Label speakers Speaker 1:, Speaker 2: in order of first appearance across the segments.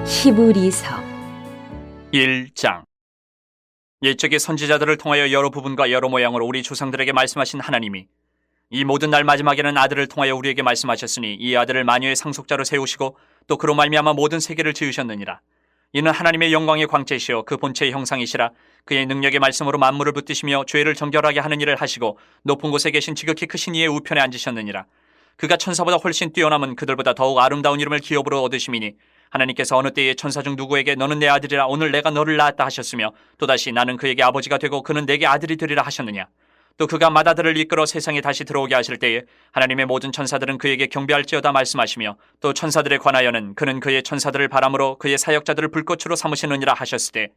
Speaker 1: 히브리서
Speaker 2: 1장. 옛적의 선지자들을 통하여 여러 부분과 여러 모양으로 우리 조상들에게 말씀하신 하나님이 이 모든 날 마지막에는 아들을 통하여 우리에게 말씀하셨으니 이 아들을 만유의 상속자로 세우시고 또 그로 말미암아 모든 세계를 지으셨느니라. 이는 하나님의 영광의 광채시여 그 본체의 형상이시라. 그의 능력의 말씀으로 만물을 붙드시며 죄를 정결하게 하는 일을 하시고 높은 곳에 계신 지극히 크신 이의 우편에 앉으셨느니라. 그가 천사보다 훨씬 뛰어남은 그들보다 더욱 아름다운 이름을 기업으로 얻으심이니 하나님께서 어느 때에 천사 중 누구에게 너는 내 아들이라 오늘 내가 너를 낳았다 하셨으며 또다시 나는 그에게 아버지가 되고 그는 내게 아들이 되리라 하셨느냐. 또 그가 마다들을 이끌어 세상에 다시 들어오게 하실 때에 하나님의 모든 천사들은 그에게 경배할지어다 말씀하시며 또 천사들에 관하여는 그는 그의 천사들을 바람으로 그의 사역자들을 불꽃으로 삼으시느니라 하셨을 때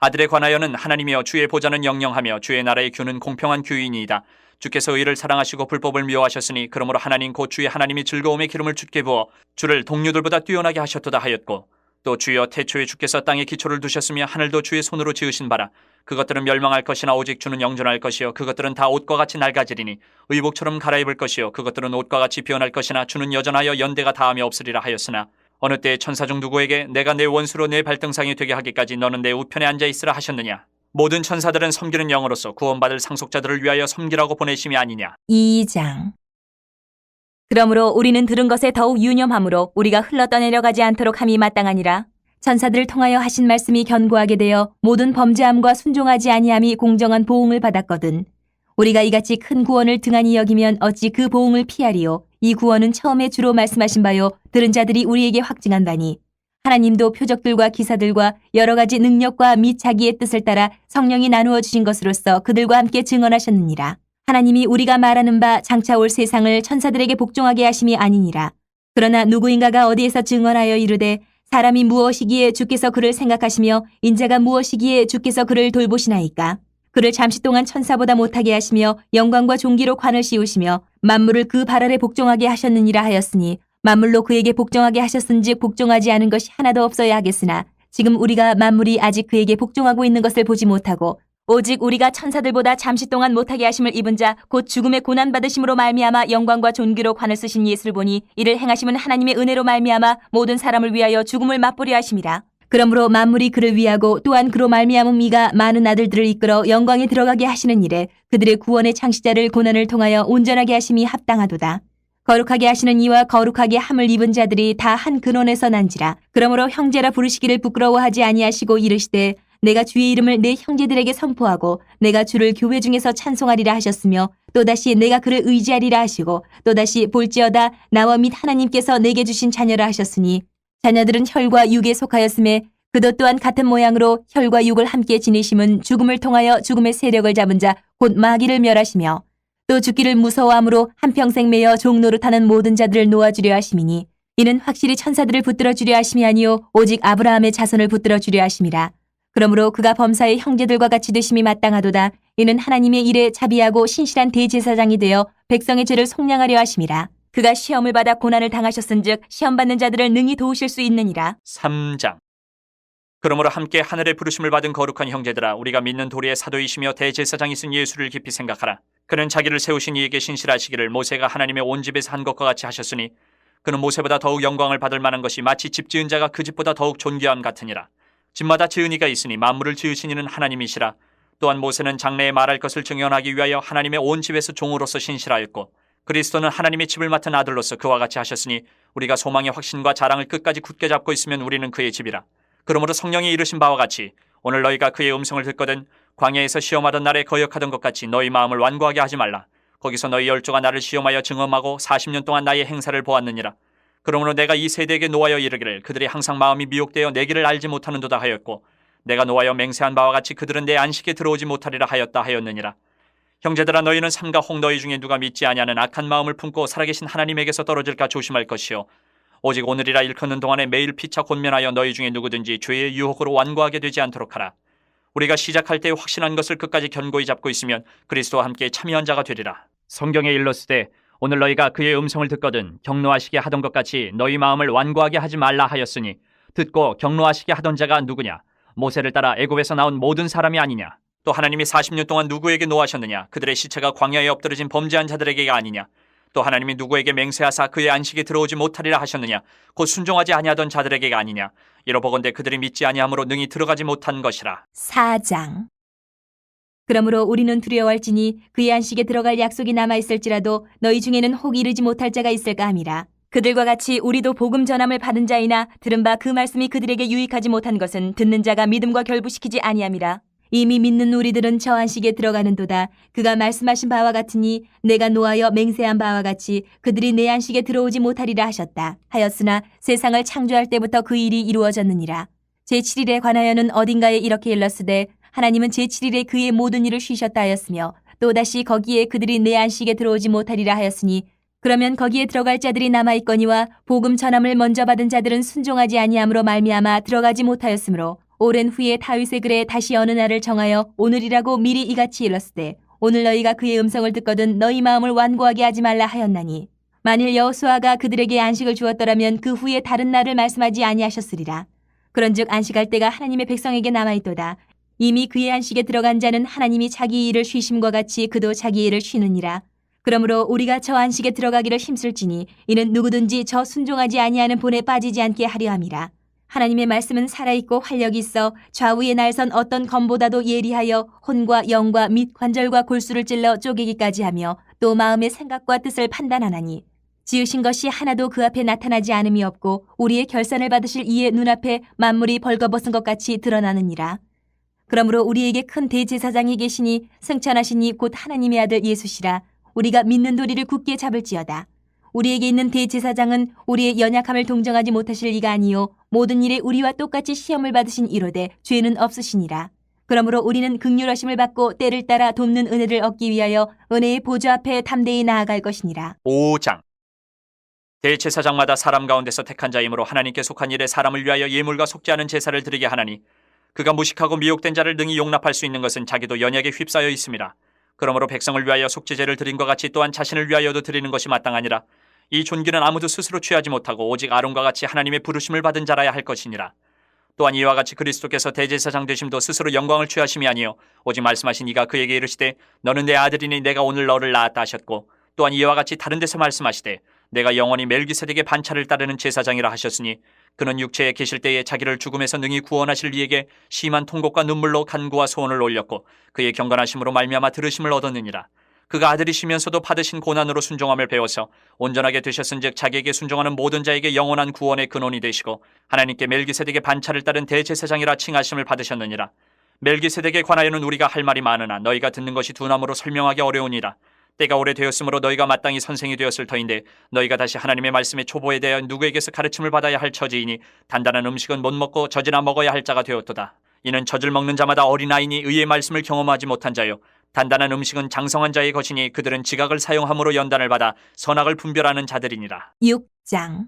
Speaker 2: 아들에 관하여는 하나님이여 주의 보좌는 영영하며 주의 나라의 규는 공평한 규이니이다. 주께서 의를 사랑하시고 불법을 미워하셨으니 그러므로 하나님 곧 주의 하나님이 즐거움의 기름을 주께 부어 주를 동료들보다 뛰어나게 하셨도다 하였고 또 주여 태초에 주께서 땅에 기초를 두셨으며 하늘도 주의 손으로 지으신 바라. 그것들은 멸망할 것이나 오직 주는 영존할 것이요 그것들은 다 옷과 같이 낡아지리니 의복처럼 갈아입을 것이요 그것들은 옷과 같이 변할 것이나 주는 여전하여 연대가 다함이 없으리라 하였으나 어느 때에 천사 중 누구에게 내가 내 원수로 내 발등상이 되게 하기까지 너는 내 우편에 앉아있으라 하셨느냐. 모든 천사들은 섬기는 영으로서 구원받을 상속자들을 위하여 섬기라고 보내심이 아니냐.
Speaker 1: 2장. 그러므로 우리는 들은 것에 더욱 유념함으로 우리가 흘러 떠내려가지 않도록 함이 마땅하니라. 천사들을 통하여 하신 말씀이 견고하게 되어 모든 범죄함과 순종하지 아니함이 공정한 보응을 받았거든. 우리가 이같이 큰 구원을 등한히 여기면 어찌 그 보응을 피하리요. 이 구원은 처음에 주로 말씀하신 바요 들은 자들이 우리에게 확증한 바니 하나님도 표적들과 기사들과 여러 가지 능력과 및 자기의 뜻을 따라 성령이 나누어 주신 것으로서 그들과 함께 증언하셨느니라. 하나님이 우리가 말하는 바 장차 올 세상을 천사들에게 복종하게 하심이 아니니라. 그러나 누구인가가 어디에서 증언하여 이르되 사람이 무엇이기에 주께서 그를 생각하시며 인자가 무엇이기에 주께서 그를 돌보시나이까. 그를 잠시 동안 천사보다 못하게 하시며 영광과 존귀로 관을 씌우시며 만물을 그 발 아래 복종하게 하셨느니라 하였으니 만물로 그에게 복종하게 하셨은즉 복종하지 않은 것이 하나도 없어야 하겠으나 지금 우리가 만물이 아직 그에게 복종하고 있는 것을 보지 못하고 오직 우리가 천사들보다 잠시 동안 못하게 하심을 입은 자 곧 죽음의 고난 받으심으로 말미암아 영광과 존귀로 관을 쓰신 예수를 보니 이를 행하심은 하나님의 은혜로 말미암아 모든 사람을 위하여 죽음을 맛보려 하심이라. 그러므로 만물이 그를 위하고 또한 그로 말미암은 이가 많은 아들들을 이끌어 영광에 들어가게 하시는 일에 그들의 구원의 창시자를 고난을 통하여 온전하게 하심이 합당하도다. 거룩하게 하시는 이와 거룩하게 함을 입은 자들이 다 한 근원에서 난지라. 그러므로 형제라 부르시기를 부끄러워하지 아니하시고 이르시되 내가 주의 이름을 내 형제들에게 선포하고 내가 주를 교회 중에서 찬송하리라 하셨으며 또다시 내가 그를 의지하리라 하시고 또다시 볼지어다 나와 및 하나님께서 내게 주신 자녀라 하셨으니 자녀들은 혈과 육에 속하였음에 그도 또한 같은 모양으로 혈과 육을 함께 지니심은 죽음을 통하여 죽음의 세력을 잡은 자 곧 마귀를 멸하시며 또 죽기를 무서워함으로 한평생 매여 종노릇하는 모든 자들을 놓아주려 하심이니 이는 확실히 천사들을 붙들어 주려 하심이 아니요 오직 아브라함의 자손을 붙들어 주려 하심이라. 그러므로 그가 범사의 형제들과 같이 되심이 마땅하도다. 이는 하나님의 일에 자비하고 신실한 대제사장이 되어 백성의 죄를 속량하려 하심이라. 그가 시험을 받아 고난을 당하셨은즉 시험받는 자들을 능히 도우실 수 있느니라.
Speaker 2: 3장. 그러므로 함께 하늘의 부르심을 받은 거룩한 형제들아 우리가 믿는 도리의 사도이시며 대제사장이 쓴 예수를 깊이 생각하라. 그는 자기를 세우신 이에게 신실하시기를 모세가 하나님의 온 집에서 한 것과 같이 하셨으니 그는 모세보다 더욱 영광을 받을 만한 것이 마치 집 지은 자가 그 집보다 더욱 존귀함 같으니라. 집마다 지은 이가 있으니 만물을 지으신 이는 하나님이시라. 또한 모세는 장래에 말할 것을 증언하기 위하여 하나님의 온 집에서 종으로서 신실하였고 그리스도는 하나님의 집을 맡은 아들로서 그와 같이 하셨으니 우리가 소망의 확신과 자랑을 끝까지 굳게 잡고 있으면 우리는 그의 집이라. 그러므로 성령이 이르신 바와 같이 오늘 너희가 그의 음성을 듣거든 광야에서 시험하던 날에 거역하던 것 같이 너희 마음을 완고하게 하지 말라. 거기서 너희 열조가 나를 시험하여 증언하고 40년 동안 나의 행사를 보았느니라. 그러므로 내가 이 세대에게 노하여 이르기를 그들이 항상 마음이 미혹되어 내 길을 알지 못하는도다 하였고 내가 노하여 맹세한 바와 같이 그들은 내 안식에 들어오지 못하리라 하였다 하였느니라. 형제들아 너희는 삼가 혹 너희 중에 누가 믿지 아니하는 악한 마음을 품고 살아계신 하나님에게서 떨어질까 조심할 것이요 오직 오늘이라 일컫는 동안에 매일 피차 권면하여 너희 중에 누구든지 죄의 유혹으로 완고하게 되지 않도록 하라. 우리가 시작할 때 확신한 것을 끝까지 견고히 잡고 있으면 그리스도와 함께 참여한 자가 되리라. 성경에 일렀으되 오늘 너희가 그의 음성을 듣거든 경노하시게 하던 것 같이 너희 마음을 완고하게 하지 말라 하였으니 듣고 경노하시게 하던 자가 누구냐? 모세를 따라 애굽에서 나온 모든 사람이 아니냐? 또 하나님이 40년 동안 누구에게 노하셨느냐? 그들의 시체가 광야에 엎드러진 범죄한 자들에게가 아니냐? 또 하나님이 누구에게 맹세하사 그의 안식에 들어오지 못하리라 하셨느냐? 곧 순종하지 아니하던 자들에게가 아니냐? 이러보건대 그들이 믿지 아니함으로 능히 들어가지 못한 것이라.
Speaker 1: 4장. 그러므로 우리는 두려워할지니 그의 안식에 들어갈 약속이 남아있을지라도 너희 중에는 혹 이르지 못할 자가 있을까 함이라. 그들과 같이 우리도 복음 전함을 받은 자이나 들은 바 그 말씀이 그들에게 유익하지 못한 것은 듣는 자가 믿음과 결부시키지 아니함이라. 이미 믿는 우리들은 저 안식에 들어가는도다. 그가 말씀하신 바와 같으니 내가 노하여 맹세한 바와 같이 그들이 내 안식에 들어오지 못하리라 하셨다. 하였으나 세상을 창조할 때부터 그 일이 이루어졌느니라. 제7일에 관하여는 어딘가에 이렇게 일렀으되 하나님은 제7일에 그의 모든 일을 쉬셨다 하였으며 또다시 거기에 그들이 내 안식에 들어오지 못하리라 하였으니 그러면 거기에 들어갈 자들이 남아있거니와 복음 전함을 먼저 받은 자들은 순종하지 아니함으로 말미암아 들어가지 못하였으므로 오랜 후에 다윗의 글에 다시 어느 날을 정하여 오늘이라고 미리 이같이 일렀으되 오늘 너희가 그의 음성을 듣거든 너희 마음을 완고하게 하지 말라 하였나니 만일 여호수아가 그들에게 안식을 주었더라면 그 후에 다른 날을 말씀하지 아니하셨으리라. 그런즉 안식할 때가 하나님의 백성에게 남아있도다. 이미 그의 안식에 들어간 자는 하나님이 자기 일을 쉬심과 같이 그도 자기 일을 쉬느니라. 그러므로 우리가 저 안식에 들어가기를 힘쓸지니 이는 누구든지 저 순종하지 아니하는 본에 빠지지 않게 하려 함이라. 하나님의 말씀은 살아있고 활력이 있어 좌우에 날선 어떤 검보다도 예리하여 혼과 영과 및 관절과 골수를 찔러 쪼개기까지 하며 또 마음의 생각과 뜻을 판단하나니 지으신 것이 하나도 그 앞에 나타나지 않음이 없고 우리의 결산을 받으실 이의 눈앞에 만물이 벌거벗은 것 같이 드러나느니라. 그러므로 우리에게 큰 대제사장이 계시니 승천하신 이 곧 하나님의 아들 예수시라. 우리가 믿는 도리를 굳게 잡을지어다. 우리에게 있는 대제사장은 우리의 연약함을 동정하지 못하실 이가 아니요 모든 일에 우리와 똑같이 시험을 받으신 이로되 죄는 없으시니라. 그러므로 우리는 긍휼하심을 받고 때를 따라 돕는 은혜를 얻기 위하여 은혜의 보좌 앞에 담대히 나아갈 것이니라.
Speaker 2: 5장. 대제사장마다 사람 가운데서 택한 자이므로 하나님께 속한 일에 사람을 위하여 예물과 속지 않은 제사를 드리게 하나니 그가 무식하고 미혹된 자를 능히 용납할 수 있는 것은 자기도 연약에 휩싸여 있음이라. 그러므로 백성을 위하여 속죄제를 드린 것 같이 또한 자신을 위하여도 드리는 것이 마땅하니라. 이 존귀는 아무도 스스로 취하지 못하고 오직 아론과 같이 하나님의 부르심을 받은 자라야 할 것이니라. 또한 이와 같이 그리스도께서 대제사장 되심도 스스로 영광을 취하심이 아니요 오직 말씀하신 이가 그에게 이르시되 너는 내 아들이니 내가 오늘 너를 낳았다 하셨고 또한 이와 같이 다른 데서 말씀하시되 내가 영원히 멜기세덱의 반차를 따르는 제사장이라 하셨으니 그는 육체에 계실 때에 자기를 죽음에서 능히 구원하실 이에게 심한 통곡과 눈물로 간구와 소원을 올렸고 그의 경건하심으로 말미암아 들으심을 얻었느니라. 그가 아들이시면서도 받으신 고난으로 순종함을 배워서 온전하게 되셨은즉 자기에게 순종하는 모든 자에게 영원한 구원의 근원이 되시고 하나님께 멜기세덱의 반차를 따른 대제사장이라 칭하심을 받으셨느니라. 멜기세덱에 관하여는 우리가 할 말이 많으나 너희가 듣는 것이 둔함으로 설명하기 어려우니라. 때가 오래되었으므로 너희가 마땅히 선생이 되었을 터인데 너희가 다시 하나님의 말씀의 초보에 대하여 누구에게서 가르침을 받아야 할 처지이니 단단한 음식은 못 먹고 젖이나 먹어야 할 자가 되었도다. 이는 젖을 먹는 자마다 어린아이니 의의 말씀을 경험하지 못한 자요 단단한 음식은 장성한 자의 것이니 그들은 지각을 사용함으로 연단을 받아 선악을 분별하는 자들이니라.
Speaker 1: 6장.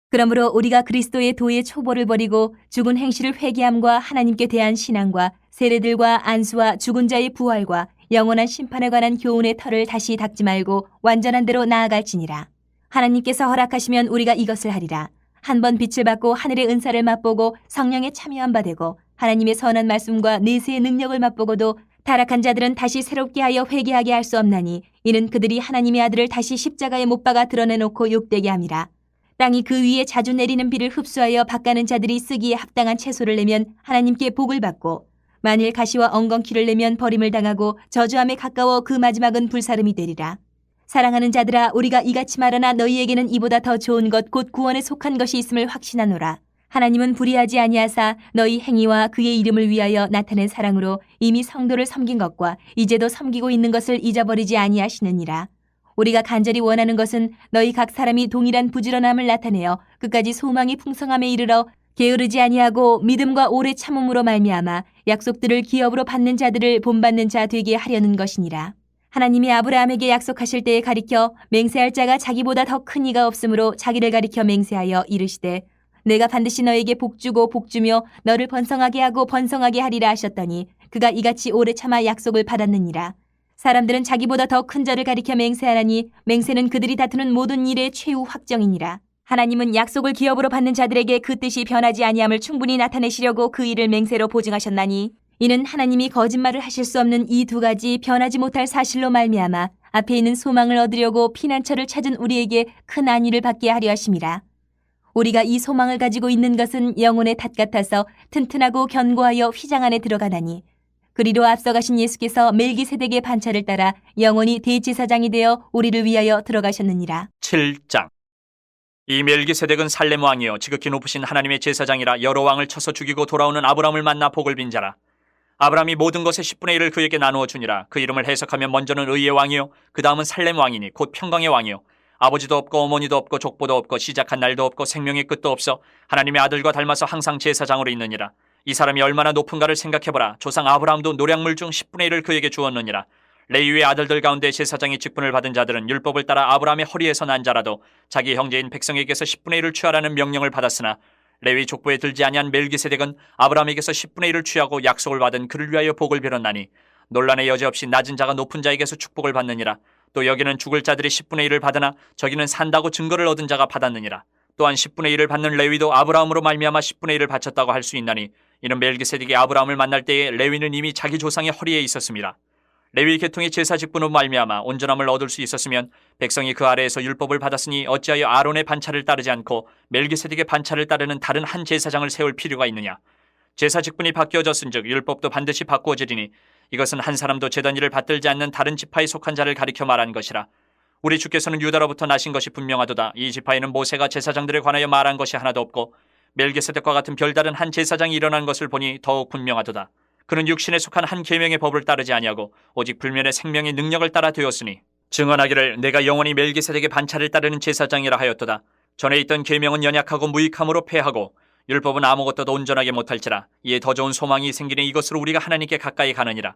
Speaker 1: 그러므로 우리가 그리스도의 도의 초보를 버리고 죽은 행실을 회개함과 하나님께 대한 신앙과 세례들과 안수와 죽은 자의 부활과 영원한 심판에 관한 교훈의 털을 다시 닦지 말고 완전한 대로 나아갈지니라. 하나님께서 허락하시면 우리가 이것을 하리라. 한 번 빛을 받고 하늘의 은사를 맛보고 성령에 참여한 바 되고 하나님의 선한 말씀과 내세의 능력을 맛보고도 타락한 자들은 다시 새롭게 하여 회개하게 할 수 없나니 이는 그들이 하나님의 아들을 다시 십자가에 못 박아 드러내놓고 욕되게 함이라. 땅이 그 위에 자주 내리는 비를 흡수하여 밭가는 자들이 쓰기에 합당한 채소를 내면 하나님께 복을 받고 만일 가시와 엉겅퀴를 내면 버림을 당하고 저주함에 가까워 그 마지막은 불사름이 되리라. 사랑하는 자들아 우리가 이같이 말하나 너희에게는 이보다 더 좋은 것 곧 구원에 속한 것이 있음을 확신하노라. 하나님은 불의하지 아니하사 너희 행위와 그의 이름을 위하여 나타낸 사랑으로 이미 성도를 섬긴 것과 이제도 섬기고 있는 것을 잊어버리지 아니하시느니라. 우리가 간절히 원하는 것은 너희 각 사람이 동일한 부지런함을 나타내어 끝까지 소망이 풍성함에 이르러 게으르지 아니하고 믿음과 오래 참음으로 말미암아 약속들을 기업으로 받는 자들을 본받는 자 되게 하려는 것이니라. 하나님이 아브라함에게 약속하실 때에 가리켜 맹세할 자가 자기보다 더 큰 이가 없으므로 자기를 가리켜 맹세하여 이르시되 내가 반드시 너에게 복주고 복주며 너를 번성하게 하고 번성하게 하리라 하셨더니 그가 이같이 오래 참아 약속을 받았느니라. 사람들은 자기보다 더 큰 자를 가리켜 맹세하라니 맹세는 그들이 다투는 모든 일의 최후 확정이니라. 하나님은 약속을 기업으로 받는 자들에게 그 뜻이 변하지 아니함을 충분히 나타내시려고 그 일을 맹세로 보증하셨나니 이는 하나님이 거짓말을 하실 수 없는 이 두 가지 변하지 못할 사실로 말미암아 앞에 있는 소망을 얻으려고 피난처를 찾은 우리에게 큰 안위를 받게 하려 하심이라. 우리가 이 소망을 가지고 있는 것은 영혼의 닷 같아서 튼튼하고 견고하여 휘장 안에 들어가나니 그리로 앞서가신 예수께서 멜기세덱의 반차를 따라 영원히 대제사장이 되어 우리를 위하여 들어가셨느니라.
Speaker 2: 7장. 이 멜기세덱은 살렘 왕이요 지극히 높으신 하나님의 제사장이라 여러 왕을 쳐서 죽이고 돌아오는 아브라함을 만나 복을 빈 자라. 아브라함이 모든 것의 10분의 1을 그에게 나누어 주니라. 그 이름을 해석하면 먼저는 의의 왕이요 그 다음은 살렘 왕이니 곧 평강의 왕이요 아버지도 없고 어머니도 없고 족보도 없고 시작한 날도 없고 생명의 끝도 없어 하나님의 아들과 닮아서 항상 제사장으로 있느니라. 이 사람이 얼마나 높은가를 생각해보라. 조상 아브라함도 노량물 중 10분의 1을 그에게 주었느니라. 레위의 아들들 가운데 제사장의 직분을 받은 자들은 율법을 따라 아브라함의 허리에서 난 자라도 자기 형제인 백성에게서 10분의 1을 취하라는 명령을 받았으나 레위 족보에 들지 아니한 멜기세덱은 아브라함에게서 10분의 1을 취하고 약속을 받은 그를 위하여 복을 빌었나니 논란의 여지 없이 낮은 자가 높은 자에게서 축복을 받느니라. 또 여기는 죽을 자들이 10분의 1을 받으나 저기는 산다고 증거를 얻은 자가 받았느니라. 또한 10분의 1을 받는 레위도 아브라함으로 말미암아 10분의 1을 바쳤다고 할 수 있나니 이는 멜기세덱이 아브라함을 만날 때에 레위는 이미 자기 조상의 허리에 있었습니다. 레위 계통의 제사 직분으로 말미암아 온전함을 얻을 수 있었으면 백성이 그 아래에서 율법을 받았으니 어찌하여 아론의 반차를 따르지 않고 멜기세덱의 반차를 따르는 다른 한 제사장을 세울 필요가 있느냐. 제사 직분이 바뀌어졌은즉 율법도 반드시 바꾸어지리니 이것은 한 사람도 제단 일을 받들지 않는 다른 지파에 속한 자를 가리켜 말한 것이라. 우리 주께서는 유다로부터 나신 것이 분명하도다. 이 지파에는 모세가 제사장들에 관하여 말한 것이 하나도 없고 멜기세덱과 같은 별다른 한 제사장이 일어난 것을 보니 더욱 분명하도다. 그는 육신에 속한 한 계명의 법을 따르지 아니하고 오직 불면의 생명의 능력을 따라 되었으니 증언하기를 내가 영원히 멜기세덱의 반차를 따르는 제사장이라 하였도다. 전에 있던 계명은 연약하고 무익함으로 패하고 율법은 아무것도 온전하게 못할지라. 이에 더 좋은 소망이 생기니 이것으로 우리가 하나님께 가까이 가느니라.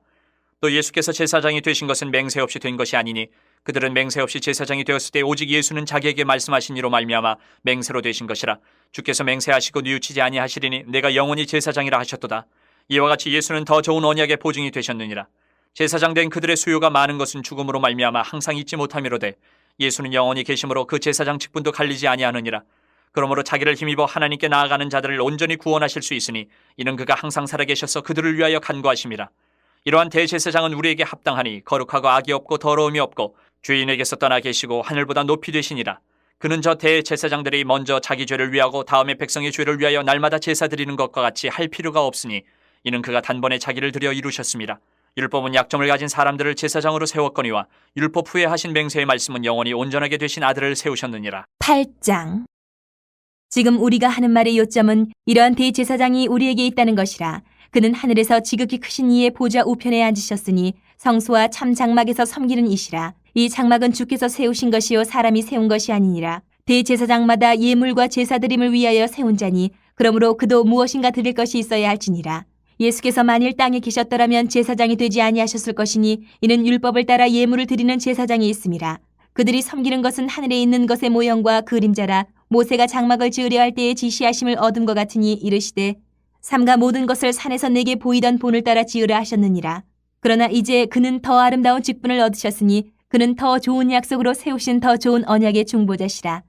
Speaker 2: 또 예수께서 제사장이 되신 것은 맹세 없이 된 것이 아니니 그들은 맹세 없이 제사장이 되었을 때 오직 예수는 자기에게 말씀하신 이로 말미암아 맹세로 되신 것이라. 주께서 맹세하시고 뉘우치지 아니하시리니 내가 영원히 제사장이라 하셨도다. 이와 같이 예수는 더 좋은 언약의 보증이 되셨느니라. 제사장 된 그들의 수요가 많은 것은 죽음으로 말미암아 항상 잊지 못함이로되 예수는 영원히 계심으로 그 제사장 직분도 갈리지 아니하느니라. 그러므로 자기를 힘입어 하나님께 나아가는 자들을 온전히 구원하실 수 있으니 이는 그가 항상 살아계셔서 그들을 위하여 간구하심이라. 이러한 대제사장은 우리에게 합당하니 거룩하고 악이 없고 더러움이 없고 주인에게서 떠나 계시고 하늘보다 높이 되시니라. 그는 저 대제사장들이 먼저 자기 죄를 위하고 다음에 백성의 죄를 위하여 날마다 제사 드리는 것과 같이 할 필요가 없으니 이는 그가 단번에 자기를 들여 이루셨습니다. 율법은 약점을 가진 사람들을 제사장으로 세웠거니와 율법 후에 하신 맹세의 말씀은 영원히 온전하게 되신 아들을 세우셨느니라.
Speaker 1: 8장. 지금 우리가 하는 말의 요점은 이러한 대제사장이 우리에게 있다는 것이라. 그는 하늘에서 지극히 크신 이의 보좌 우편에 앉으셨으니 성소와 참 장막에서 섬기는 이시라. 이 장막은 주께서 세우신 것이요 사람이 세운 것이 아니니라. 대제사장마다 예물과 제사드림을 위하여 세운 자니 그러므로 그도 무엇인가 드릴 것이 있어야 할지니라. 예수께서 만일 땅에 계셨더라면 제사장이 되지 아니하셨을 것이니 이는 율법을 따라 예물을 드리는 제사장이 있음이라. 그들이 섬기는 것은 하늘에 있는 것의 모형과 그림자라. 모세가 장막을 지으려 할 때에 지시하심을 얻은 것 같으니 이르시되 삼가 모든 것을 산에서 내게 보이던 본을 따라 지으라 하셨느니라. 그러나 이제 그는 더 아름다운 직분을 얻으셨으니 그는 더 좋은 약속으로 세우신 더 좋은 언약의 중보자시라.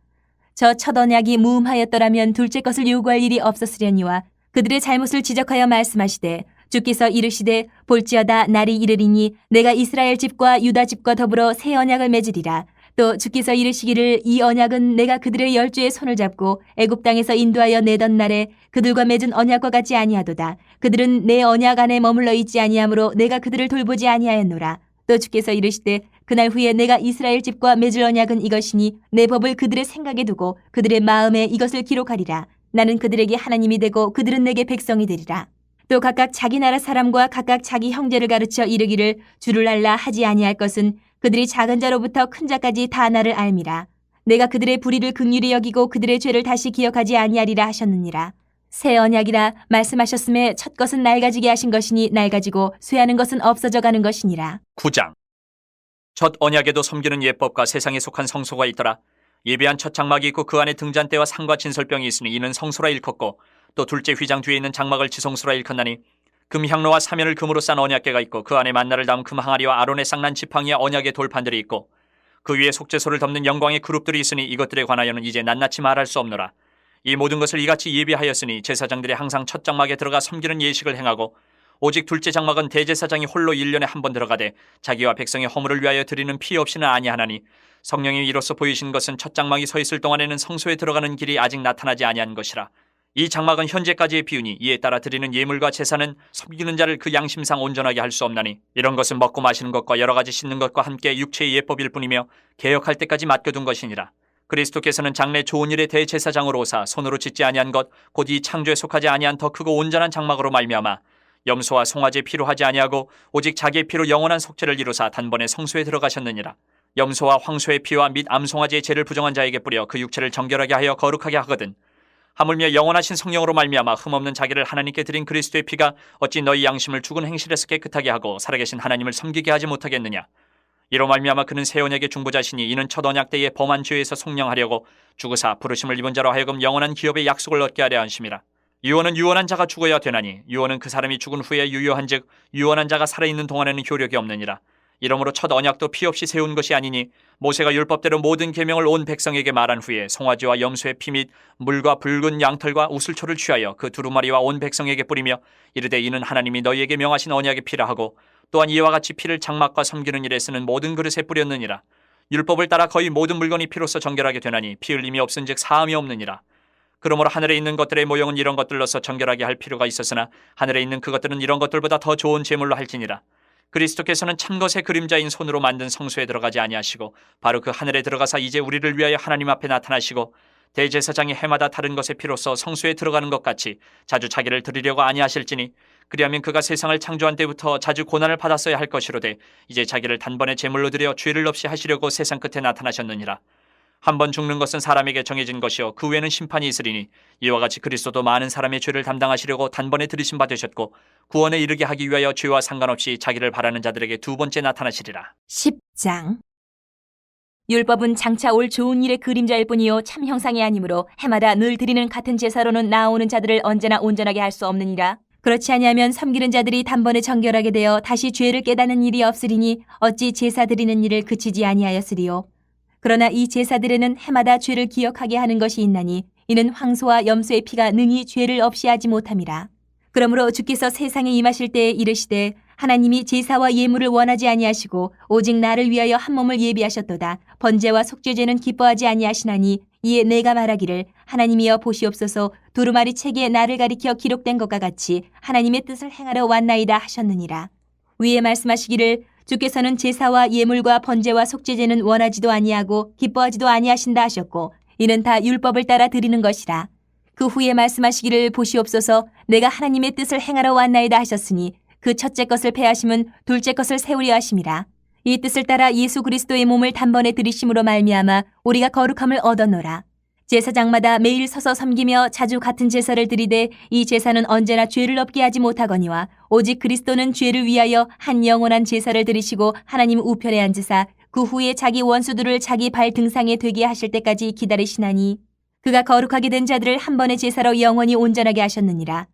Speaker 1: 저 첫 언약이 무음하였더라면 둘째 것을 요구할 일이 없었으려니와 그들의 잘못을 지적하여 말씀하시되 주께서 이르시되 볼지어다 날이 이르리니 내가 이스라엘 집과 유다 집과 더불어 새 언약을 맺으리라. 또 주께서 이르시기를 이 언약은 내가 그들의 열조의 손을 잡고 애굽 땅에서 인도하여 내던 날에 그들과 맺은 언약과 같지 아니하도다. 그들은 내 언약 안에 머물러 있지 아니하므로 내가 그들을 돌보지 아니하였노라. 또 주께서 이르시되 그날 후에 내가 이스라엘 집과 맺을 언약은 이것이니 내 법을 그들의 생각에 두고 그들의 마음에 이것을 기록하리라. 나는 그들에게 하나님이 되고 그들은 내게 백성이 되리라. 또 각각 자기 나라 사람과 각각 자기 형제를 가르쳐 이르기를 주를 알라 하지 아니할 것은 그들이 작은 자로부터 큰 자까지 다 나를 알미라. 내가 그들의 불의를 긍휼히 여기고 그들의 죄를 다시 기억하지 아니하리라 하셨느니라. 새 언약이라 말씀하셨음에 첫 것은 낡아지게 하신 것이니 낡아지고 쇠하는 것은 없어져 가는 것이니라.
Speaker 2: 9장. 첫 언약에도 섬기는 예법과 세상에 속한 성소가 있더라. 예비한 첫 장막이 있고 그 안에 등잔대와 상과 진설병이 있으니 이는 성소라 일컫고 또 둘째 휘장 뒤에 있는 장막을 지성소라 일컫나니 금향로와 사면을 금으로 싼 언약궤가 있고 그 안에 만나를 담은 금 항아리와 아론의 쌍난 지팡이와 언약의 돌판들이 있고 그 위에 속죄소를 덮는 영광의 그룹들이 있으니 이것들에 관하여는 이제 낱낱이 말할 수 없노라. 이 모든 것을 이같이 예비하였으니 제사장들이 항상 첫 장막에 들어가 섬기는 예식을 행하고 오직 둘째 장막은 대제사장이 홀로 1년에 한 번 들어가되 자기와 백성의 허물을 위하여 드리는 피 없이는 아니하나니 성령이 이로써 보이신 것은 첫 장막이 서 있을 동안에는 성소에 들어가는 길이 아직 나타나지 아니한 것이라. 이 장막은 현재까지의 비유니 이에 따라 드리는 예물과 제사는 섬기는 자를 그 양심상 온전하게 할 수 없나니 이런 것은 먹고 마시는 것과 여러 가지 씻는 것과 함께 육체의 예법일 뿐이며 개혁할 때까지 맡겨둔 것이니라. 그리스도께서는 장래 좋은 일의 대제사장으로 오사 손으로 짓지 아니한 것 곧 이 창조에 속하지 아니한 더 크고 온전한 장막으로 말미암아 염소와 송아지의 피로 하지 아니하고 오직 자기의 피로 영원한 속죄를 이루사 단번에 성소에 들어가셨느니라. 염소와 황소의 피와 및 암송아지의 죄를 부정한 자에게 뿌려 그 육체를 정결하게 하여 거룩하게 하거든. 하물며 영원하신 성령으로 말미암아 흠없는 자기를 하나님께 드린 그리스도의 피가 어찌 너희 양심을 죽은 행실에서 깨끗하게 하고 살아계신 하나님을 섬기게 하지 못하겠느냐. 이로 말미암아 그는 새 언약의 중보자시니 이는 첫 언약 때에 범한 죄에서 속량하려고 죽으사 부르심을 입은 자로 하여금 영원한 기업의 약속을 얻게 하려 하심이라. 유언은 유언한 자가 죽어야 되나니 유언은 그 사람이 죽은 후에 유효한즉 유언한 자가 살아있는 동안에는 효력이 없느니라. 이러므로 첫 언약도 피 없이 세운 것이 아니니 모세가 율법대로 모든 계명을 온 백성에게 말한 후에 송아지와 염소의 피 및 물과 붉은 양털과 우슬초를 취하여 그 두루마리와 온 백성에게 뿌리며 이르되 이는 하나님이 너희에게 명하신 언약의 피라 하고 또한 이와 같이 피를 장막과 섬기는 일에 쓰는 모든 그릇에 뿌렸느니라. 율법을 따라 거의 모든 물건이 피로써 정결하게 되나니 피 흘림이 없은즉 사함이 없느니라. 그러므로 하늘에 있는 것들의 모형은 이런 것들로서 정결하게 할 필요가 있었으나 하늘에 있는 그것들은 이런 것들보다 더 좋은 제물로 할지니라. 그리스도께서는 참것의 그림자인 손으로 만든 성소에 들어가지 아니하시고 바로 그 하늘에 들어가사 이제 우리를 위하여 하나님 앞에 나타나시고 대제사장이 해마다 다른 것의 피로써 성소에 들어가는 것 같이 자주 자기를 드리려고 아니하실지니 그리하면 그가 세상을 창조한 때부터 자주 고난을 받았어야 할 것이로되 이제 자기를 단번에 제물로 드려 죄를 없이 하시려고 세상 끝에 나타나셨느니라. 한 번 죽는 것은 사람에게 정해진 것이요 그 외에는 심판이 있으리니 이와 같이 그리스도도 많은 사람의 죄를 담당하시려고 단번에 들이심 받으셨고 구원에 이르게 하기 위하여 죄와 상관없이 자기를 바라는 자들에게 두 번째 나타나시리라.
Speaker 1: 10장. 율법은 장차 올 좋은 일의 그림자일 뿐이요 참 형상이 아니므로 해마다 늘 드리는 같은 제사로는 나아오는 자들을 언제나 온전하게 할 수 없느니라. 그렇지 아니하면 섬기는 자들이 단번에 정결하게 되어 다시 죄를 깨닫는 일이 없으리니 어찌 제사 드리는 일을 그치지 아니하였으리요. 그러나 이 제사들에는 해마다 죄를 기억하게 하는 것이 있나니 이는 황소와 염소의 피가 능히 죄를 없이 하지 못함이라. 그러므로 주께서 세상에 임하실 때에 이르시되 하나님이 제사와 예물을 원하지 아니하시고 오직 나를 위하여 한 몸을 예비하셨도다. 번제와 속죄제는 기뻐하지 아니하시나니 이에 내가 말하기를 하나님이여 보시옵소서 두루마리 책에 나를 가리켜 기록된 것과 같이 하나님의 뜻을 행하러 왔나이다 하셨느니라. 위에 말씀하시기를 주께서는 제사와 예물과 번제와 속죄제는 원하지도 아니하고 기뻐하지도 아니하신다 하셨고 이는 다 율법을 따라 드리는 것이라. 그 후에 말씀하시기를 보시옵소서 내가 하나님의 뜻을 행하러 왔나이다 하셨으니 그 첫째 것을 패하심은 둘째 것을 세우려 하심이라. 이 뜻을 따라 예수 그리스도의 몸을 단번에 들이심으로 말미암아 우리가 거룩함을 얻었노라. 제사장마다 매일 서서 섬기며 자주 같은 제사를 드리되 이 제사는 언제나 죄를 없게 하지 못하거니와 오직 그리스도는 죄를 위하여 한 영원한 제사를 드리시고 하나님 우편에 앉으사 그 후에 자기 원수들을 자기 발 등상에 되게 하실 때까지 기다리시나니 그가 거룩하게 된 자들을 한 번의 제사로 영원히 온전하게 하셨느니라.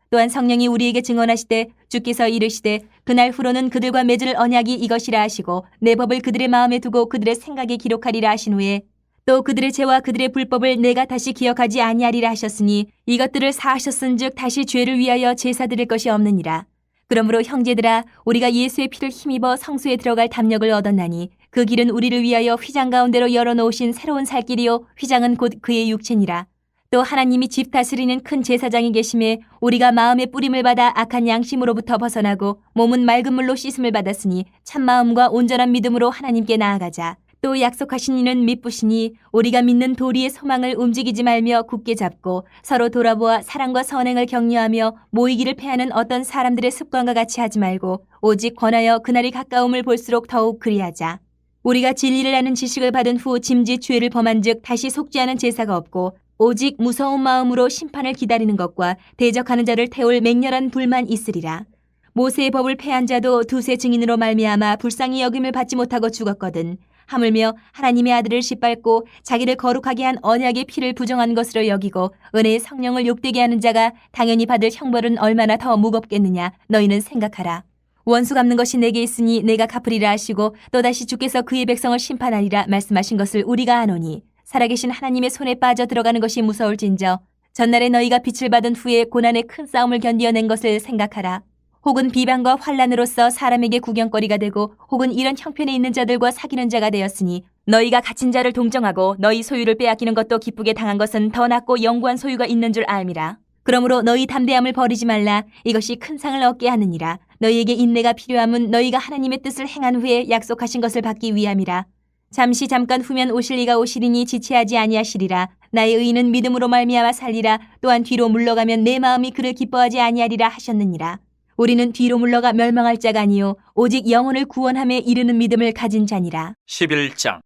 Speaker 1: 또한 성령이 우리에게 증언하시되 주께서 이르시되 그날 후로는 그들과 맺을 언약이 이것이라 하시고 내 법을 그들의 마음에 두고 그들의 생각에 기록하리라 하신 후에 또 그들의 죄와 그들의 불법을 내가 다시 기억하지 아니하리라 하셨으니 이것들을 사하셨은즉 다시 죄를 위하여 제사 드릴 것이 없느니라. 그러므로 형제들아 우리가 예수의 피를 힘입어 성소에 들어갈 담력을 얻었나니 그 길은 우리를 위하여 휘장 가운데로 열어놓으신 새로운 살 길이요 휘장은 곧 그의 육체니라. 또 하나님이 집 다스리는 큰 제사장이 계심에 우리가 마음의 뿌림을 받아 악한 양심으로부터 벗어나고 몸은 맑은 물로 씻음을 받았으니 참마음과 온전한 믿음으로 하나님께 나아가자. 또 약속하신 이는 미쁘시니 우리가 믿는 도리의 소망을 움직이지 말며 굳게 잡고 서로 돌아보아 사랑과 선행을 격려하며 모이기를 패하는 어떤 사람들의 습관과 같이 하지 말고 오직 권하여 그날이 가까움을 볼수록 더욱 그리하자. 우리가 진리를 아는 지식을 받은 후 짐짓 죄를 범한 즉 다시 속죄하는 제사가 없고 오직 무서운 마음으로 심판을 기다리는 것과 대적하는 자를 태울 맹렬한 불만 있으리라. 모세의 법을 패한 자도 두세 증인으로 말미암아 불쌍히 여김을 받지 못하고 죽었거든. 하물며 하나님의 아들을 짓밟고 자기를 거룩하게 한 언약의 피를 부정한 것으로 여기고 은혜의 성령을 욕되게 하는 자가 당연히 받을 형벌은 얼마나 더 무겁겠느냐 너희는 생각하라. 원수 갚는 것이 내게 있으니 내가 갚으리라 하시고 또다시 주께서 그의 백성을 심판하리라 말씀하신 것을 우리가 아노니 살아계신 하나님의 손에 빠져 들어가는 것이 무서울진저 전날에 너희가 빛을 받은 후에 고난의 큰 싸움을 견디어낸 것을 생각하라. 혹은 비방과 환란으로서 사람에게 구경거리가 되고 혹은 이런 형편에 있는 자들과 사귀는 자가 되었으니 너희가 갇힌 자를 동정하고 너희 소유를 빼앗기는 것도 기쁘게 당한 것은 더 낫고 영구한 소유가 있는 줄 알미라. 그러므로 너희 담대함을 버리지 말라. 이것이 큰 상을 얻게 하느니라. 너희에게 인내가 필요함은 너희가 하나님의 뜻을 행한 후에 약속하신 것을 받기 위함이라. 잠시 잠깐 후면 오실 이가 오시리니 지체하지 아니하시리라. 나의 의인은 믿음으로 말미암아 살리라. 또한 뒤로 물러가면 내 마음이 그를 기뻐하지 아니하리라 하셨느니라. 우리는 뒤로 물러가 멸망할 자가 아니요 오직 영혼을 구원함에 이르는 믿음을 가진 자니라.
Speaker 2: 11장.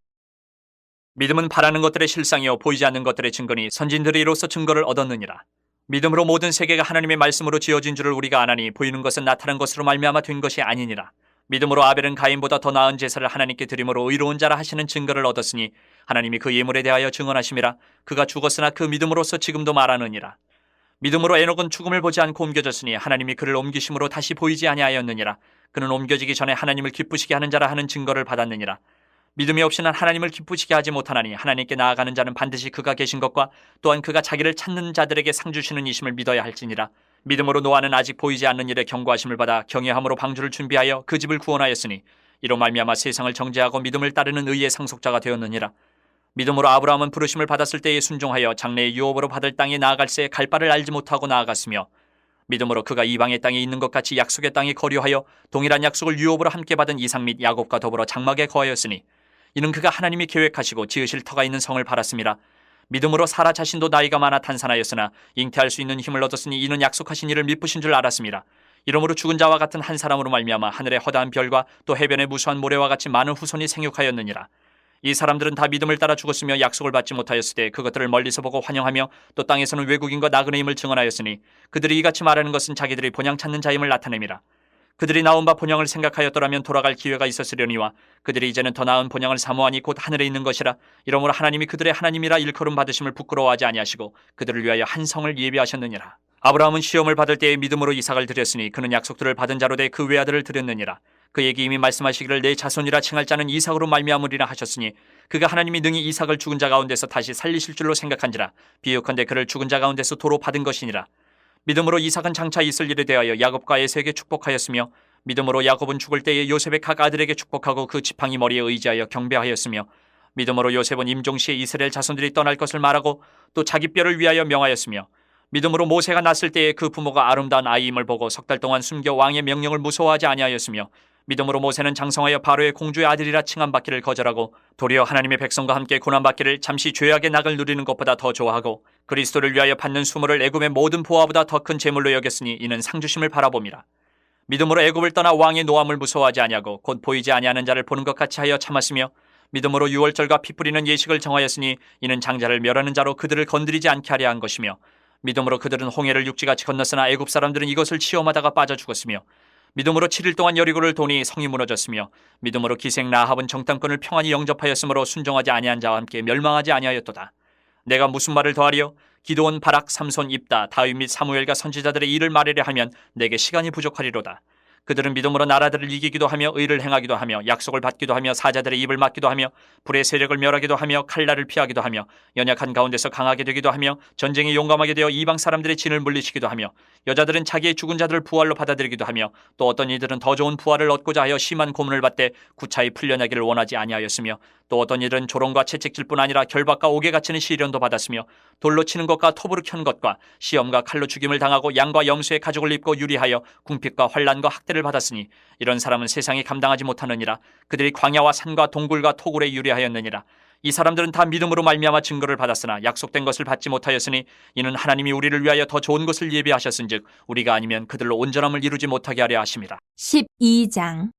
Speaker 2: 믿음은 바라는 것들의 실상이요 보이지 않는 것들의 증거니 선진들이 이로써 증거를 얻었느니라. 믿음으로 모든 세계가 하나님의 말씀으로 지어진 줄을 우리가 아나니 보이는 것은 나타난 것으로 말미암아 된 것이 아니니라. 믿음으로 아벨은 가인보다 더 나은 제사를 하나님께 드림으로 의로운 자라 하시는 증거를 얻었으니 하나님이 그 예물에 대하여 증언하심이라. 그가 죽었으나 그 믿음으로서 지금도 말하느니라. 믿음으로 에녹은 죽음을 보지 않고 옮겨졌으니 하나님이 그를 옮기심으로 다시 보이지 아니하였느니라. 그는 옮겨지기 전에 하나님을 기쁘시게 하는 자라 하는 증거를 받았느니라. 믿음이 없이는 하나님을 기쁘시게 하지 못하나니 하나님께 나아가는 자는 반드시 그가 계신 것과 또한 그가 자기를 찾는 자들에게 상 주시는 이심을 믿어야 할지니라. 믿음으로 노아는 아직 보이지 않는 일에 경고하심을 받아 경외함으로 방주를 준비하여 그 집을 구원하였으니 이로 말미암아 세상을 정죄하고 믿음을 따르는 의의 상속자가 되었느니라. 믿음으로 아브라함은 부르심을 받았을 때에 순종하여 장래의 유업으로 받을 땅에 나아갈새 갈 바를 알지 못하고 나아갔으며 믿음으로 그가 이방의 땅에 있는 것 같이 약속의 땅에 거류하여 동일한 약속을 유업으로 함께 받은 이삭 및 야곱과 더불어 장막에 거하였으니 이는 그가 하나님이 계획하시고 지으실 터가 있는 성을 바랐음이라. 믿음으로 사라 자신도 나이가 많아 탄산하였으나 잉태할 수 있는 힘을 얻었으니 이는 약속하신 이를 미쁘신 줄 알았음이라. 이러므로 죽은 자와 같은 한 사람으로 말미암아 하늘의 허다한 별과 또 해변의 무수한 모래와 같이 많은 후손이 생육하였느니라. 이 사람들은 다 믿음을 따라 죽었으며 약속을 받지 못하였을 때 그것들을 멀리서 보고 환영하며 또 땅에서는 외국인과 나그네임을 증언하였으니 그들이 이같이 말하는 것은 자기들이 본향 찾는 자임을 나타냅니다. 그들이 나온 바 본향을 생각하였더라면 돌아갈 기회가 있었으려니와 그들이 이제는 더 나은 본향을 사모하니 곧 하늘에 있는 것이라. 이러므로 하나님이 그들의 하나님이라 일컬음 받으심을 부끄러워하지 아니하시고 그들을 위하여 한 성을 예비하셨느니라. 아브라함은 시험을 받을 때에 믿음으로 이삭을 드렸으니 그는 약속들을 받은 자로 돼 그 외아들을 드렸느니라. 그에게 이미 말씀하시기를 내 자손이라 칭할 자는 이삭으로 말미암으리라 하셨으니 그가 하나님이 능히 이삭을 죽은 자 가운데서 다시 살리실 줄로 생각한지라. 비유컨대 그를 죽은 자 가운데서 도로 받은 것이니라. 믿음으로 이삭은 장차 있을 일에 대하여 야곱과 에서에게 축복하였으며 믿음으로 야곱은 죽을 때에 요셉의 각 아들에게 축복하고 그 지팡이 머리에 의지하여 경배하였으며 믿음으로 요셉은 임종시에 이스라엘 자손들이 떠날 것을 말하고 또 자기 뼈를 위하여 명하였으며 믿음으로 모세가 났을 때에 그 부모가 아름다운 아이임을 보고 석 달 동안 숨겨 왕의 명령을 무서워하지 아니하였으며 믿음으로 모세는 장성하여 바로의 공주의 아들이라 칭함받기를 거절하고 도리어 하나님의 백성과 함께 고난받기를 잠시 죄악의 낙을 누리는 것보다 더 좋아하고 그리스도를 위하여 받는 수모를 애굽의 모든 보화보다 더 큰 재물로 여겼으니 이는 상주심을 바라봅니다. 믿음으로 애굽을 떠나 왕의 노함을 무서워하지 아니하고 곧 보이지 아니하는 자를 보는 것 같이 하여 참았으며 믿음으로 유월절과 피 뿌리는 예식을 정하였으니 이는 장자를 멸하는 자로 그들을 건드리지 않게 하려 한 것이며 믿음으로 그들은 홍해를 육지같이 건넜으나 애굽 사람들은 이것을 시험하다가 빠져 죽었으며 믿음으로 7일 동안 여리고를 도니 성이 무너졌으며 믿음으로 기생 라합은 정탐꾼을 평안히 영접하였으므로 순종하지 아니한 자와 함께 멸망하지 아니하였도다. 내가 무슨 말을 더하리요? 기드온, 바락, 삼손, 입다, 다윗 및 사무엘과 선지자들의 일을 말하려 하면 내게 시간이 부족하리로다. 그들은 믿음으로 나라들을 이기기도 하며 의를 행하기도 하며 약속을 받기도 하며 사자들의 입을 막기도 하며 불의 세력을 멸하기도 하며 칼날을 피하기도 하며 연약한 가운데서 강하게 되기도 하며 전쟁에 용감하게 되어 이방 사람들의 진을 물리치기도 하며 여자들은 자기의 죽은 자들을 부활로 받아들이기도 하며 또 어떤 이들은 더 좋은 부활을 얻고자 하여 심한 고문을 받되 구차히 풀려나기를 원하지 아니하였으며 또 어떤 이들은 조롱과 채찍질뿐 아니라 결박과 옥에 갇히는 시련도 받았으며 돌로 치는 것과 톱으로 켠 것과 시험과 칼로 죽임을 당하고 양과 염소의 가죽을 입고 유리하여 궁핍과 환난과 학대를 받았으니 이런 사람은 세상이 감당하지 못하느니라. 그들이 광야와 산과 동굴과 토굴에 유리하였느니라. 이 사람들은 다 믿음으로 말미암아 증거를 받았으나 약속된 것을 받지 못하였으니 이는 하나님이 우리를 위하여 더 좋은 것을 예비하셨은즉 우리가 아니면 그들로 온전함을 이루지 못하게 하려 하심이라.
Speaker 1: 12장.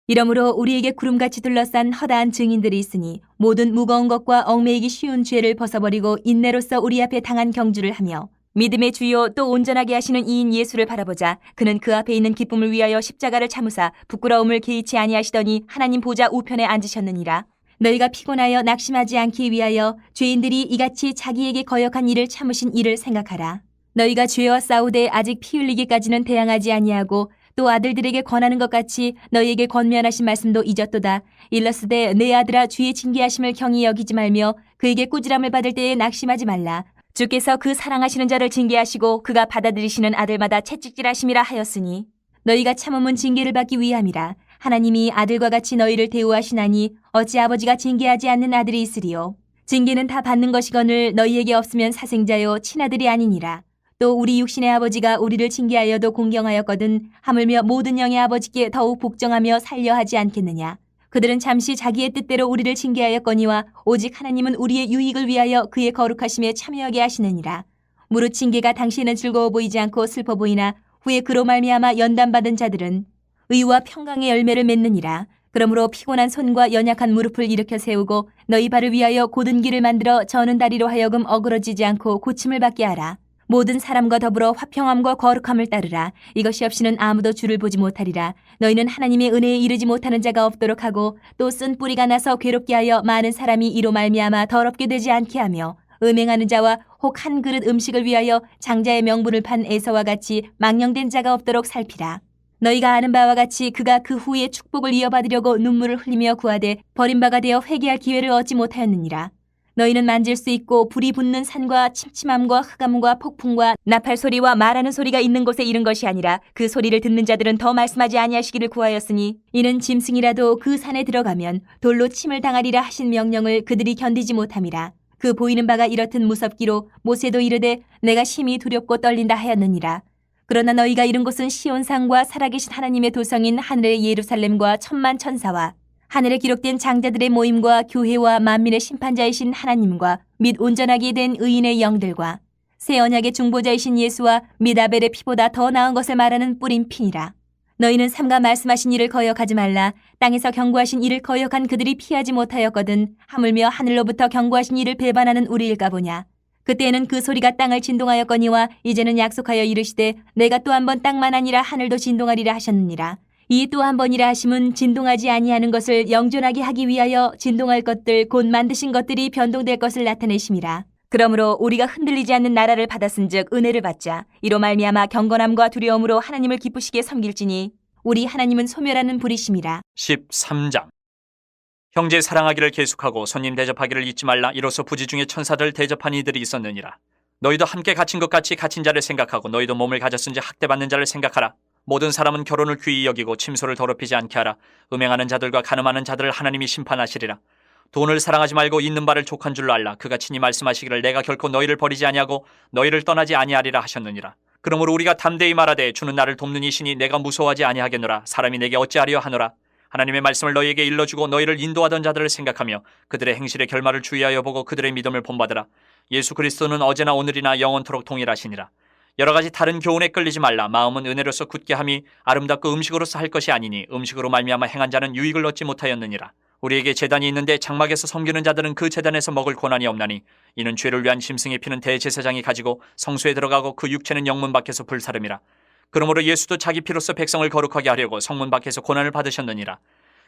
Speaker 1: 이러므로 우리에게 구름같이 둘러싼 허다한 증인들이 있으니 모든 무거운 것과 얽매이기 쉬운 죄를 벗어버리고 인내로써 우리 앞에 당한 경주를 하며 믿음의 주요 또 온전하게 하시는 이인 예수를 바라보자. 그는 그 앞에 있는 기쁨을 위하여 십자가를 참으사 부끄러움을 개의치 아니하시더니 하나님 보좌 우편에 앉으셨느니라. 너희가 피곤하여 낙심하지 않기 위하여 죄인들이 이같이 자기에게 거역한 일을 참으신 이를 생각하라. 너희가 죄와 싸우되 아직 피 흘리기까지는 대항하지 아니하고 또 아들들에게 권하는 것 같이 너희에게 권면하신 말씀도 잊었도다. 일러스되 내 아들아 주의 징계하심을 경히 여기지 말며 그에게 꾸지람을 받을 때에 낙심하지 말라. 주께서 그 사랑하시는 자를 징계하시고 그가 받아들이시는 아들마다 채찍질하심이라 하였으니 너희가 참음은 징계를 받기 위함이라. 하나님이 아들과 같이 너희를 대우하시나니 어찌 아버지가 징계하지 않는 아들이 있으리요. 징계는 다 받는 것이거늘 너희에게 없으면 사생자요 친아들이 아니니라. 또 우리 육신의 아버지가 우리를 징계하여도 공경하였거든 하물며 모든 영의 아버지께 더욱 복종하며 살려하지 않겠느냐. 그들은 잠시 자기의 뜻대로 우리를 징계하였거니와 오직 하나님은 우리의 유익을 위하여 그의 거룩하심에 참여하게 하시느니라. 무릇 징계가 당시에는 즐거워 보이지 않고 슬퍼 보이나 후에 그로 말미암아 연단받은 자들은 의와 평강의 열매를 맺느니라. 그러므로 피곤한 손과 연약한 무릎을 일으켜 세우고 너희 발을 위하여 곧은 길을 만들어 저는 다리로 하여금 어그러지지 않고 고침을 받게 하라. 모든 사람과 더불어 화평함과 거룩함을 따르라. 이것이 없이는 아무도 주를 보지 못하리라. 너희는 하나님의 은혜에 이르지 못하는 자가 없도록 하고 또 쓴 뿌리가 나서 괴롭게 하여 많은 사람이 이로 말미암아 더럽게 되지 않게 하며 음행하는 자와 혹 한 그릇 음식을 위하여 장자의 명분을 판 에서와 같이 망령된 자가 없도록 살피라. 너희가 아는 바와 같이 그가 그 후에 축복을 이어받으려고 눈물을 흘리며 구하되 버림바가 되어 회개할 기회를 얻지 못하였느니라. 너희는 만질 수 있고 불이 붙는 산과 침침함과 흑암과 폭풍과 나팔 소리와 말하는 소리가 있는 곳에 이른 것이 아니라 그 소리를 듣는 자들은 더 말씀하지 아니하시기를 구하였으니 이는 짐승이라도 그 산에 들어가면 돌로 침을 당하리라 하신 명령을 그들이 견디지 못함이라. 그 보이는 바가 이렇듯 무섭기로 모세도 이르되 내가 심히 두렵고 떨린다 하였느니라. 그러나 너희가 이른 곳은 시온산과 살아계신 하나님의 도성인 하늘의 예루살렘과 천만 천사와 하늘에 기록된 장자들의 모임과 교회와 만민의 심판자이신 하나님과 및 온전하게 된 의인의 영들과 새 언약의 중보자이신 예수와 및 아벨의 피보다 더 나은 것을 말하는 뿌린 피니라. 너희는 삼가 말씀하신 일을 거역하지 말라. 땅에서 경고하신 일을 거역한 그들이 피하지 못하였거든 하물며 하늘로부터 경고하신 일을 배반하는 우리일까 보냐. 그때에는 그 소리가 땅을 진동하였거니와 이제는 약속하여 이르시되 내가 또 한 번 땅만 아니라 하늘도 진동하리라 하셨느니라. 이 또 한 번이라 하심은 진동하지 아니하는 것을 영존하게 하기 위하여 진동할 것들 곧 만드신 것들이 변동될 것을 나타내심이라. 그러므로 우리가 흔들리지 않는 나라를 받았은즉 은혜를 받자. 이로 말미암아 경건함과 두려움으로 하나님을 기쁘시게 섬길지니 우리 하나님은 소멸하는 불이심이라.
Speaker 2: 13장. 형제 사랑하기를 계속하고 손님 대접하기를 잊지 말라. 이로써 부지 중에 천사들 대접한 이들이 있었느니라. 너희도 함께 갇힌 것 같이 갇힌 자를 생각하고 너희도 몸을 가졌은지 학대받는 자를 생각하라. 모든 사람은 결혼을 귀히 여기고 침소를 더럽히지 않게 하라. 음행하는 자들과 간음하는 자들을 하나님이 심판하시리라. 돈을 사랑하지 말고 있는 바를 족한 줄로 알라. 그가 친히 말씀하시기를 내가 결코 너희를 버리지 아니하고 너희를 떠나지 아니하리라 하셨느니라. 그러므로 우리가 담대히 말하되 주는 나를 돕는 이시니 내가 무서워하지 아니하겠노라. 사람이 내게 어찌하리요 하노라. 하나님의 말씀을 너희에게 일러주고 너희를 인도하던 자들을 생각하며 그들의 행실의 결말을 주의하여 보고 그들의 믿음을 본받으라. 예수 그리스도는 어제나 오늘이나 영원토록 동일하시니라. 여러 가지 다른 교훈에 끌리지 말라. 마음은 은혜로서 굳게 함이 아름답고 음식으로서 할 것이 아니니 음식으로 말미암아 행한 자는 유익을 얻지 못하였느니라. 우리에게 제단이 있는데 장막에서 섬기는 자들은 그 제단에서 먹을 권한이 없나니 이는 죄를 위한 짐승의 피는 대제사장이 가지고 성소에 들어가고 그 육체는 영문 밖에서 불사름이라. 그러므로 예수도 자기 피로써 백성을 거룩하게 하려고 성문 밖에서 고난을 받으셨느니라.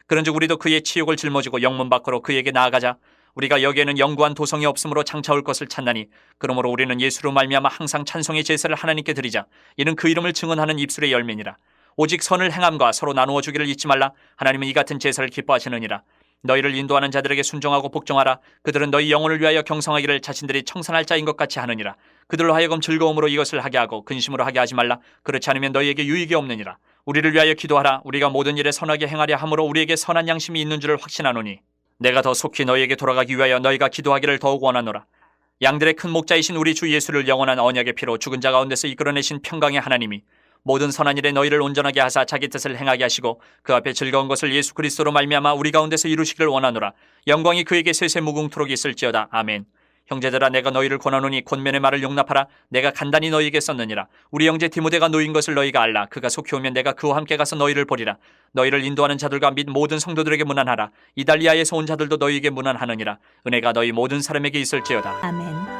Speaker 2: 그런즉 우리도 그의 치욕을 짊어지고 영문 밖으로 그에게 나아가자. 우리가 여기에는 영구한 도성이 없으므로 장차올 것을 찾나니 그러므로 우리는 예수로 말미암아 항상 찬송의 제사를 하나님께 드리자. 이는 그 이름을 증언하는 입술의 열매니라. 오직 선을 행함과 서로 나누어 주기를 잊지 말라. 하나님은 이 같은 제사를 기뻐하시느니라. 너희를 인도하는 자들에게 순종하고 복종하라. 그들은 너희 영혼을 위하여 경성하기를 자신들이 청산할 자인 것 같이 하느니라. 그들로 하여금 즐거움으로 이것을 하게 하고 근심으로 하게 하지 말라. 그렇지 않으면 너희에게 유익이 없느니라. 우리를 위하여 기도하라. 우리가 모든 일에 선하게 행하려 함으로 우리에게 선한 양심이 있는 줄을 확신하노니 내가 더 속히 너희에게 돌아가기 위하여 너희가 기도하기를 더욱 원하노라. 양들의 큰 목자이신 우리 주 예수를 영원한 언약의 피로 죽은 자 가운데서 이끌어내신 평강의 하나님이 모든 선한 일에 너희를 온전하게 하사 자기 뜻을 행하게 하시고 그 앞에 즐거운 것을 예수 그리스도로 말미암아 우리 가운데서 이루시기를 원하노라. 영광이 그에게 세세 무궁토록 있을지어다. 아멘. 형제들아 내가 너희를 권하노니 권면의 말을 용납하라. 내가 간단히 너희에게 썼느니라. 우리 형제 디모데가 놓인 것을 너희가 알라. 그가 속히 오면 내가 그와 함께 가서 너희를 보리라. 너희를 인도하는 자들과 및 모든 성도들에게 문안하라. 이달리아에서 온 자들도 너희에게 문안하느니라. 은혜가 너희 모든 사람에게 있을지어다.
Speaker 1: 아멘.